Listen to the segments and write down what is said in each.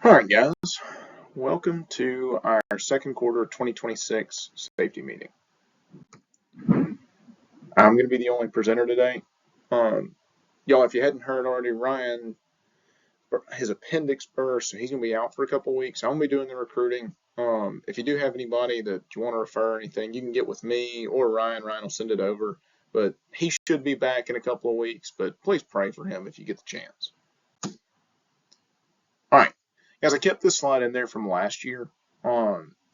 All right, guys, welcome to our second quarter 2026 safety meeting. I'm going to be the only presenter today. Y'all, if you hadn't heard already, Ryan, his appendix burst, so he's going to be out for a couple of weeks. I'm going to be doing the recruiting. If you do have anybody that you want to refer or anything, you can get with me or Ryan. Ryan will send it over, but he should be back in a couple of weeks, but please pray for him if you get the chance. All right, guys, I kept this slide in there from last year.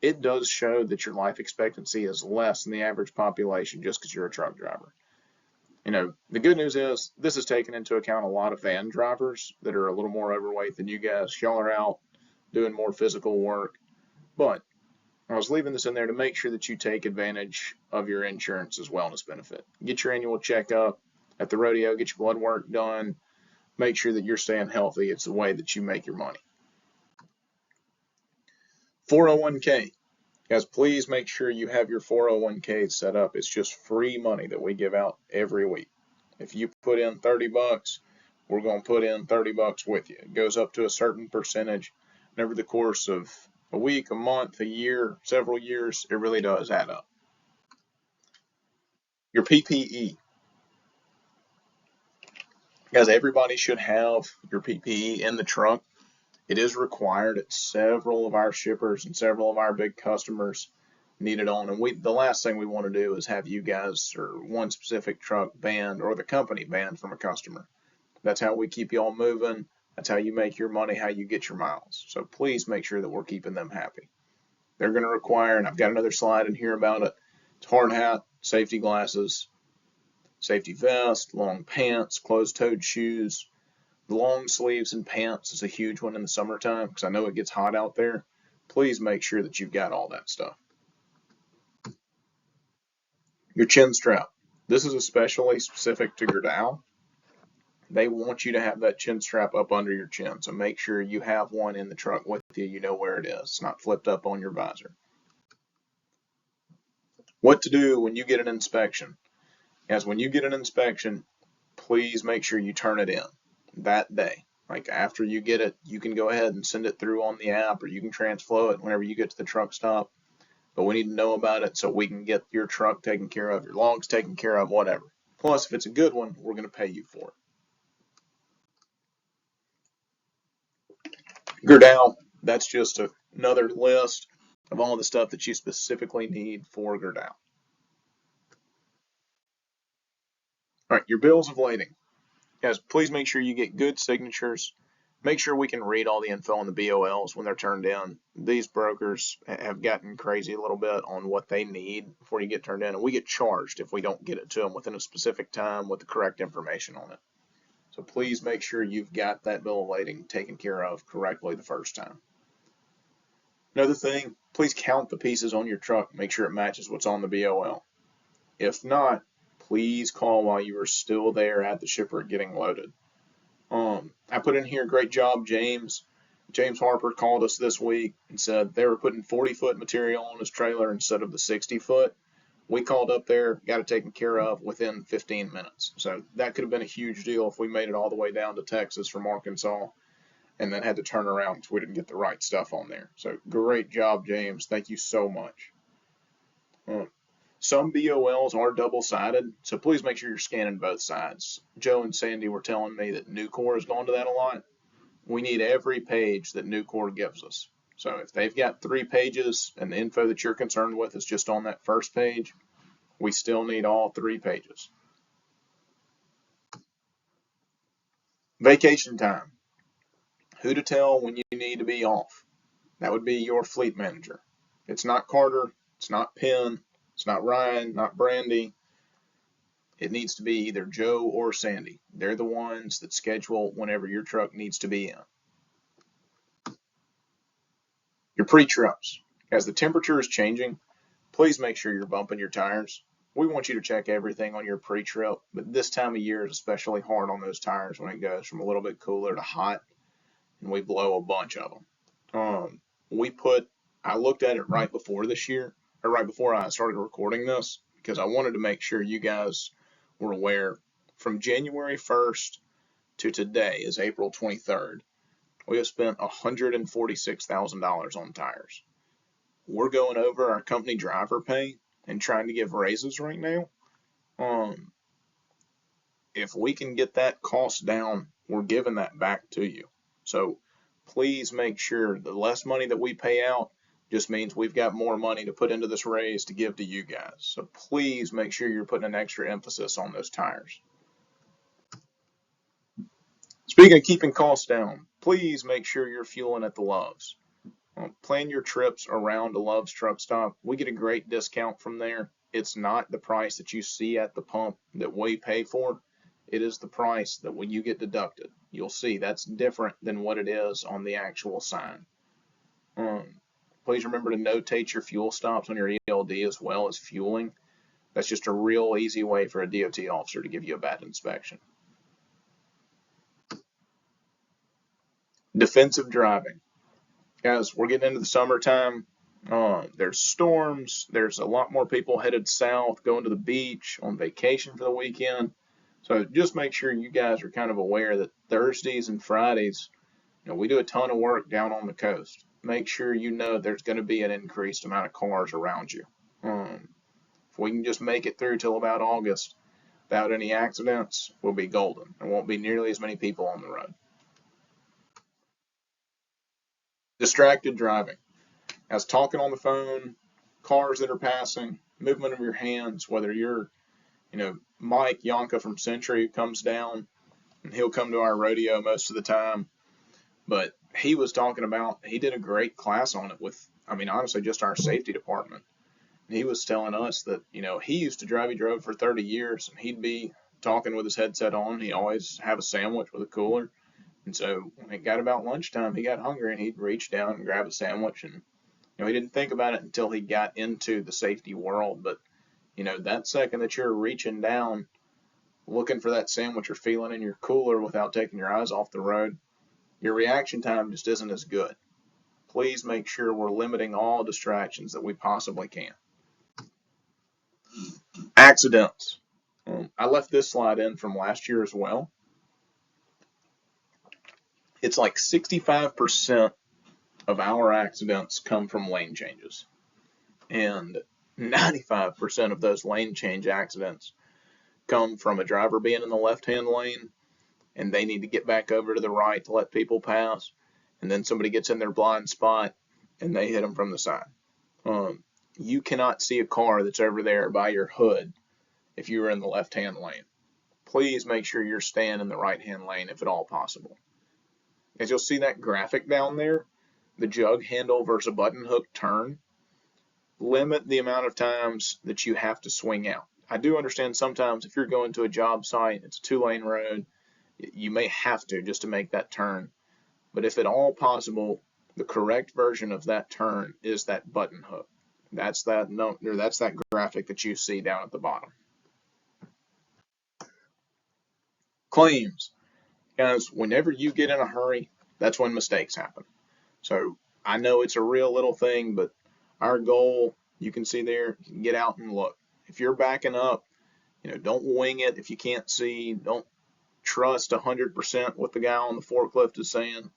It does show that your life expectancy is less than the average population just because you're a truck driver. You know, the good news is this is taking into account a lot of van drivers that are a little more overweight than you guys. Y'all are out doing more physical work. But I was leaving this in there to make sure that you take advantage of your insurance as wellness benefit. Get your annual checkup at the rodeo, get your blood work done, make sure that you're staying healthy. It's the way that you make your money. 401k. Guys, please make sure you have your 401k set up. It's just free money that we give out every week. If you put in 30 bucks, we're going to put in 30 bucks with you. It goes up to a certain percentage. And over the course of a week, a month, a year, several years, it really does add up. Your PPE. Guys, everybody should have your PPE in the truck. It is required at several of our shippers and several of our big customers need it on. And the last thing we want to do is have you guys or one specific truck banned or the company banned from a customer. That's how we keep you all moving. That's how you make your money, how you get your miles. So please make sure that we're keeping them happy. They're going to require, and I've got another slide in here about it, it's hard hat, safety glasses, safety vest, long pants, closed-toed shoes. Long sleeves and pants is a huge one in the summertime because I know it gets hot out there. Please make sure that you've got all that stuff. Your chin strap. This is especially specific to Gerdau. They want you to have that chin strap up under your chin, so make sure you have one in the truck with you. You know where it is. It's not flipped up on your visor. What to do when you get an inspection. As when you get an inspection, please make sure you turn it in that day. Like after you get it, you can go ahead and send it through on the app, or you can transflow it whenever you get to the truck stop. But we need to know about it so we can get your truck taken care of, your logs taken care of, whatever. Plus, if it's a good one, we're going to pay you for it. Gerdau, that's just another list of all the stuff that you specifically need for Gerdau. All right, your bills of lading. Guys, please make sure you get good signatures. Make sure we can read all the info on the BOLs when they're turned in. These brokers have gotten crazy a little bit on what they need before you get turned in, and we get charged if we don't get it to them within a specific time with the correct information on it. So please make sure you've got that bill of lading taken care of correctly the first time. Another thing, please count the pieces on your truck. Make sure it matches what's on the BOL. If not, please call while you are still there at the shipper getting loaded. I put in here, great job, James. James Harper called us this week and said they were putting 40-foot material on his trailer instead of the 60-foot. We called up there, got it taken care of within 15 minutes. So that could have been a huge deal if we made it all the way down to Texas from Arkansas and then had to turn around because we didn't get the right stuff on there. So great job, James. Thank you so much. Some BOLs are double-sided, so please make sure you're scanning both sides. Joe and Sandy were telling me that Nucor has gone to that a lot. We need every page that Nucor gives us. So if they've got 3 pages and the info that you're concerned with is just on that first page, we still need all 3 pages. Vacation time. Who to tell when you need to be off? That would be your fleet manager. It's not Carter. It's not Penn. It's not Ryan, not Brandy. It needs to be either Joe or Sandy. They're the ones that schedule whenever your truck needs to be in. Your pre-trips. As the temperature is changing, please make sure you're bumping your tires. We want you to check everything on your pre-trip, but this time of year is especially hard on those tires when it goes from a little bit cooler to hot, and we blow a bunch of them. I looked at it right before this year, or right before I started recording this, because I wanted to make sure you guys were aware. From January 1st to today is April 23rd. We have spent $146,000 on tires. We're going over our company driver pay and trying to give raises right now. If we can get that cost down, we're giving that back to you. So please make sure the less money that we pay out just means we've got more money to put into this raise to give to you guys. So please make sure you're putting an extra emphasis on those tires. Speaking of keeping costs down, please make sure you're fueling at the Loves. Plan your trips around a Love's truck stop. We get a great discount from there. It's not the price that you see at the pump that we pay for. It is the price that when you get deducted, you'll see that's different than what it is on the actual sign. Please remember to notate your fuel stops on your ELD as well as fueling. That's just a real easy way for a DOT officer to give you a bad inspection. Defensive driving. Guys, we're getting into the summertime. There's storms. There's a lot more people headed south, going to the beach, on vacation for the weekend. So just make sure you guys are kind of aware that Thursdays and Fridays, we do a ton of work down on the coast. Make sure you know there's going to be an increased amount of cars around you. If we can just make it through till about August without any accidents, we'll be golden. There won't be nearly as many people on the road. Distracted driving. As talking on the phone, cars that are passing, movement of your hands, whether you're, Mike Yonka from Century who comes down, and he'll come to our rodeo most of the time. But he was talking about, he did a great class on it with, honestly, just our safety department. And he was telling us that, he used to drive, he drove for 30 years, and he'd be talking with his headset on. He always have a sandwich with a cooler. And so when it got about lunchtime, he got hungry and he'd reach down and grab a sandwich. And, he didn't think about it until he got into the safety world. But, that second that you're reaching down, looking for that sandwich or feeling in your cooler without taking your eyes off the road, your reaction time just isn't as good. Please make sure we're limiting all distractions that we possibly can. Accidents. I left this slide in from last year as well. It's like 65% of our accidents come from lane changes. And 95% of those lane change accidents come from a driver being in the left-hand lane and they need to get back over to the right to let people pass. And then somebody gets in their blind spot and they hit them from the side. You cannot see a car that's over there by your hood if you are in the left-hand lane. Please make sure you're staying in the right-hand lane if at all possible. As you'll see that graphic down there, the jug handle versus a button hook turn, limit the amount of times that you have to swing out. I do understand sometimes if you're going to a job site, it's a 2-lane road, you may have to just to make that turn. But if at all possible, the correct version of that turn is that button hook. That's that graphic that you see down at the bottom. Claims. Guys, whenever you get in a hurry, that's when mistakes happen. So I know it's a real little thing, but our goal, you can see there, you can get out and look. If you're backing up, don't wing it if you can't see. Don't trust 100% what the guy on the forklift is saying.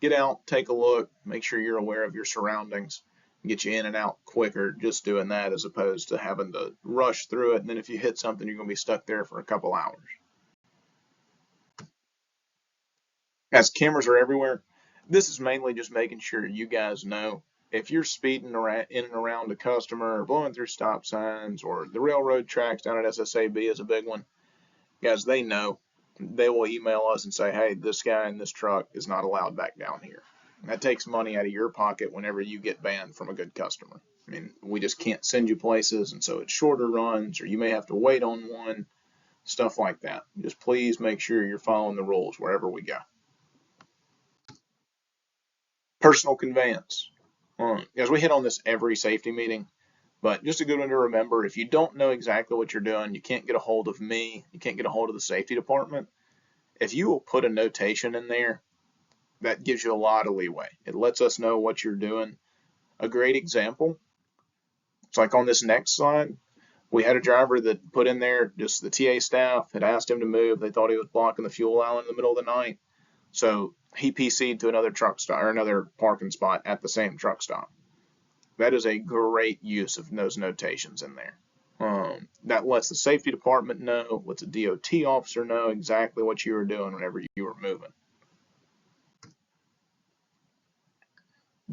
Get out, take a look, make sure you're aware of your surroundings, get you in and out quicker just doing that as opposed to having to rush through it. And then if you hit something, you're going to be stuck there for a couple hours. As cameras are everywhere, this is mainly just making sure you guys know if you're speeding in and around a customer or blowing through stop signs or the railroad tracks down at SSAB is a big one. Guys, they know. They will email us and say, hey, this guy in this truck is not allowed back down here. That takes money out of your pocket whenever you get banned from a good customer. We just can't send you places, and so it's shorter runs or you may have to wait on one, stuff like that. Just please make sure you're following the rules wherever we go. Personal conveyance. As we hit on this every safety meeting, but just a good one to remember, if you don't know exactly what you're doing, you can't get a hold of me, you can't get a hold of the safety department, if you will put a notation in there, that gives you a lot of leeway. It lets us know what you're doing. A great example, it's like on this next slide, we had a driver that put in there, just the TA staff had asked him to move. They thought he was blocking the fuel island in the middle of the night. So he PC'd to another truck stop or another parking spot at the same truck stop. That is a great use of those notations in there. That lets the safety department know, lets a DOT officer know exactly what you were doing whenever you were moving.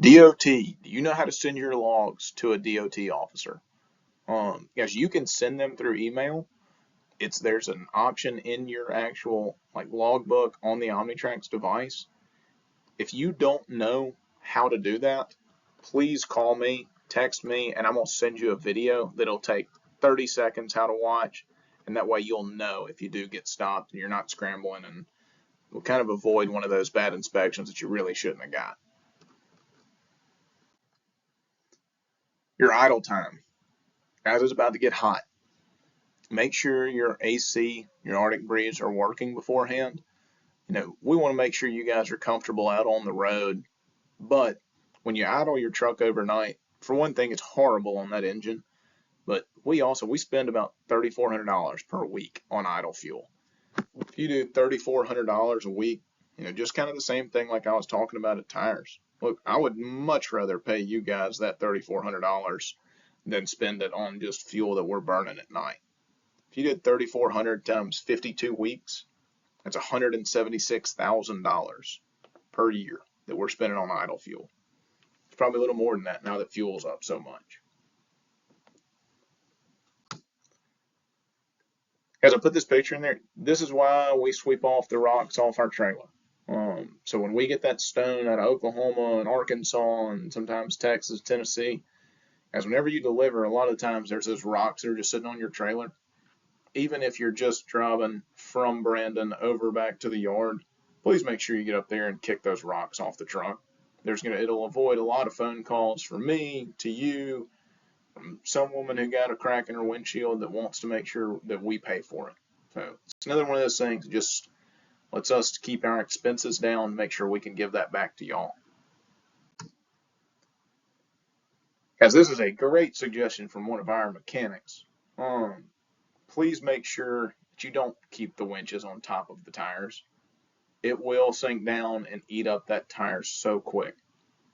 DOT, do you know how to send your logs to a DOT officer? Yes, you can send them through email. There's an option in your actual logbook on the Omnitrax device. If you don't know how to do that, please call me, text me, and I'm gonna send you a video that'll take 30 seconds how to watch, and that way you'll know if you do get stopped and you're not scrambling, and we'll kind of avoid one of those bad inspections that you really shouldn't have got. Your idle time. As it's about to get hot, make sure your AC, your Arctic Breeze are working beforehand. We want to make sure you guys are comfortable out on the road, but when you idle your truck overnight, for one thing, it's horrible on that engine, but we spend about $3,400 per week on idle fuel. If you do $3,400 a week, just kind of the same thing like I was talking about at tires. Look, I would much rather pay you guys that $3,400 than spend it on just fuel that we're burning at night. If you did 3,400 times 52 weeks, that's $176,000 per year that we're spending on idle fuel. It's probably a little more than that now that fuel's up so much. As I put this picture in there, this is why we sweep off the rocks off our trailer. So when we get that stone out of Oklahoma and Arkansas and sometimes Texas, Tennessee, as whenever you deliver, a lot of the times there's those rocks that are just sitting on your trailer. Even if you're just driving from Brandon over back to the yard, please make sure you get up there and kick those rocks off the truck. It'll avoid a lot of phone calls from me to you, from some woman who got a crack in her windshield that wants to make sure that we pay for it. So it's another one of those things that just lets us keep our expenses down and make sure we can give that back to y'all. As this is a great suggestion from one of our mechanics. Please make sure that you don't keep the winches on top of the tires. It will sink down and eat up that tire so quick.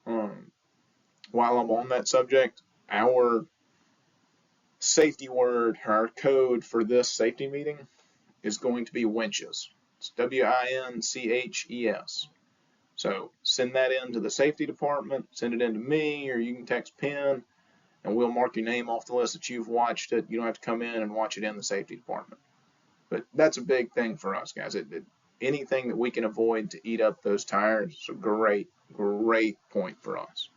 While I'm on that subject, our safety word, our code for this safety meeting is going to be winches. It's WINCHES. So send that in to the safety department, send it in to me, or you can text Penn, and we'll mark your name off the list that you've watched it. You don't have to come in and watch it in the safety department. But that's a big thing for us, guys. Anything that we can avoid to eat up those tires is a great, great point for us.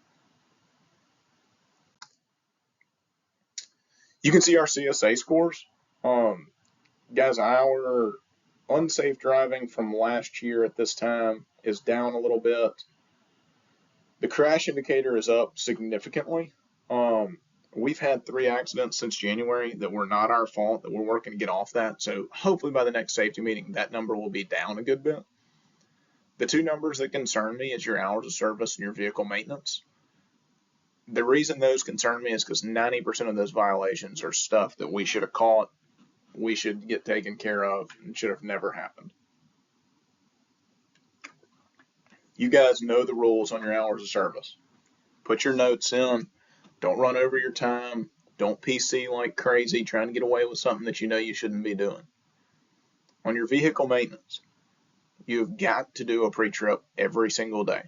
You can see our CSA scores. Guys, our unsafe driving from last year at this time is down a little bit. The crash indicator is up significantly. We've had 3 accidents since January that were not our fault, that we're working to get off that. So hopefully by the next safety meeting, that number will be down a good bit. The 2 numbers that concern me is your hours of service and your vehicle maintenance. The reason those concern me is because 90% of those violations are stuff that we should have caught, we should get taken care of, and should have never happened. You guys know the rules on your hours of service. Put your notes in. Don't run over your time. Don't PC like crazy trying to get away with something that you know you shouldn't be doing. On your vehicle maintenance, you've got to do a pre-trip every single day.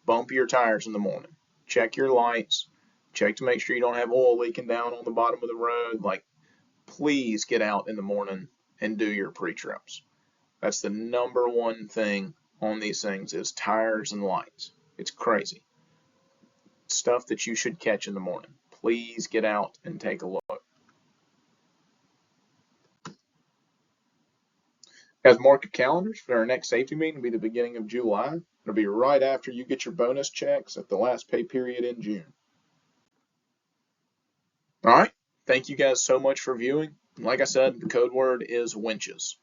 Bump your tires in the morning. Check your lights. Check to make sure you don't have oil leaking down on the bottom of the road. Please get out in the morning and do your pre-trips. That's the number one thing on these things is tires and lights. It's crazy. Stuff that you should catch in the morning. Please get out and take a look. Guys, mark your calendars for our next safety meeting. It'll be the beginning of July. It'll be right after you get your bonus checks at the last pay period in June. All right. Thank you guys so much for viewing. Like I said, the code word is winches.